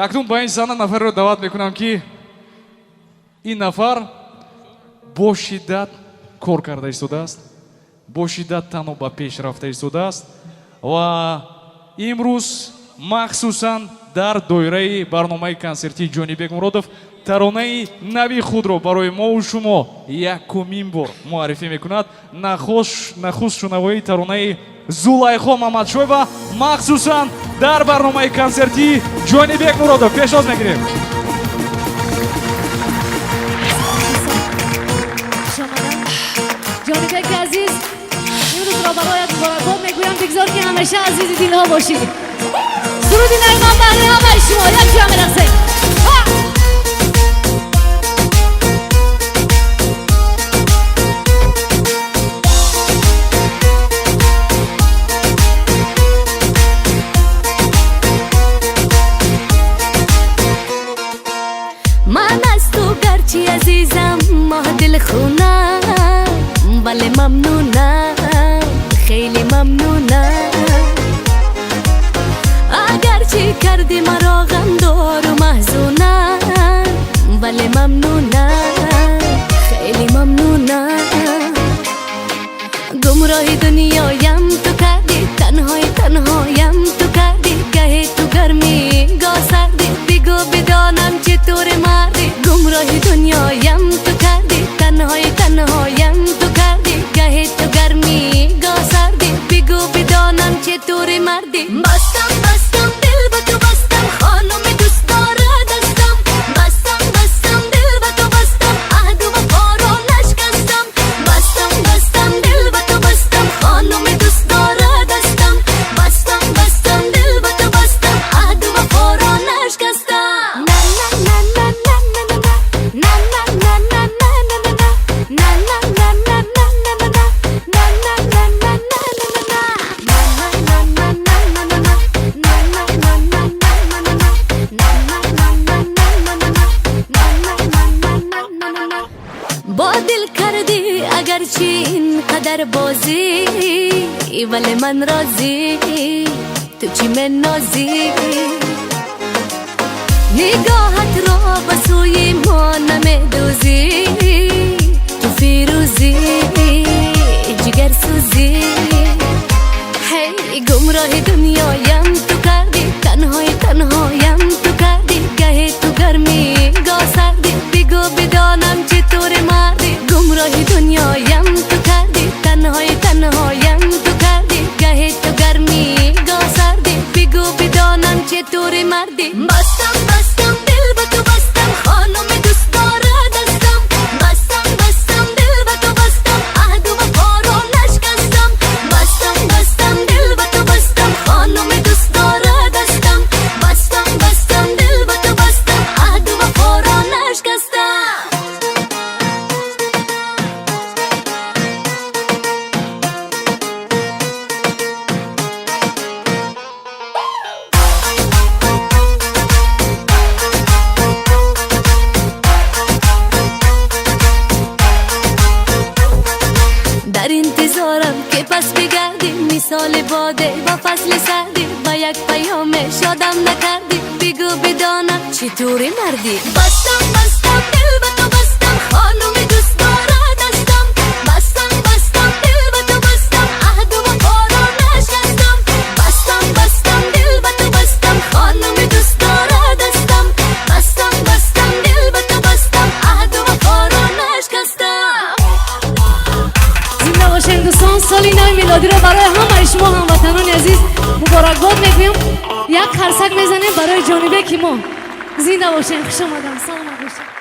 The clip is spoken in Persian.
اکنون با این زن نفر رو دعوت میکنم که این نفر با شدت کار کرده ایستاده است، با شدت تنها به پیش رفته ایستاده است و امروز مخصوصا در دایره برنامه کنسرتی جانیبек муродов таронаи нави худро барои мову шумо якумин бор муаррифӣ мекунад. нахуст шунавоии таронаи зулайхо мамадшоева махсусан дар барномаи консерти ҷонибек муродов пешоз мегирем. ҷонибек азиз, имрӯзро бароят муборакбод мегӯям. бигзор ки ҳамеша азизи дилҳо бошӣ. суруди найман баҳри ҳамаи шумо якҷоя мерақсем. من از تو گرچی عزیزم ماه دل خونم، ولی ممنونم، خیلی ممنونم. اگرچه کردی مرا غمدار و محزونم، ولی ممنونم، خیلی ممنونم. گمراه دنیایم تو کردی، تنهایم تو کردی. گه تو گرمی گاه سردی، بگو بدانم چطور مردی. گمراه دنیایم تو کردی، تنهایم تو کردی. گه تو گرمی گاه سردی، بگو بدانم چطور مردی. بستم دل به تو بستم، خانم دوست داره دستم. بستم دل به تو بستم، عهد و وفا رو نشکستم. بستم دل به تو بستم، خانم دوست داره دستم. بستم دل به تو بستم، عهد و وفا رو نشکستم. با دل کردی اگرچه این قدر بازی، ولی من راضی، تو چی من نازی. نگاهت را به سوی ما نمیدوزی، تو فیروزی جگر سوزی. هی گمراه دنیایم تو کردی، تنهایم تو کردی. گه تو گرمی گاه سردی، بگو بدانم چطور مردی. گمراه دنیایم تو کردی، تنهایم تو کردی. گه تو گرمی گاه سردی، بگو بدانم چطور مردی. بستم دل به تو بستم، خانم دوست داره دستم. بستم دل به تو بستم، عهد و وفا رو نشکستم. بستم دل به تو بستم، خانم دوست داره دستم. بستم دل به تو بستم، عهد و وفا رو نشکستم. در انتظارم که پس بگردی، مثال باده با فصل سردی. با یک پیام شادم نکردی، بگو بدانم چطوری مردی. بستم دل به تو بستم، خانم دوست داره دستم. بستم دل به تو بستم، عهد و وفا رو نشکستم. بستم دل به تو بستم، خانم دوست داره دستم. بستم دل به تو بستم، عهد و وفا رو نشکستم. زنده باشین دوستان. سالی نو میلادی رو برای همه شما هموطنان عزیز مبارکباد میگویم. یک خرسک میزنیم برای جانبک ما. زنده باشین، خوش آمدن، سلام باشین.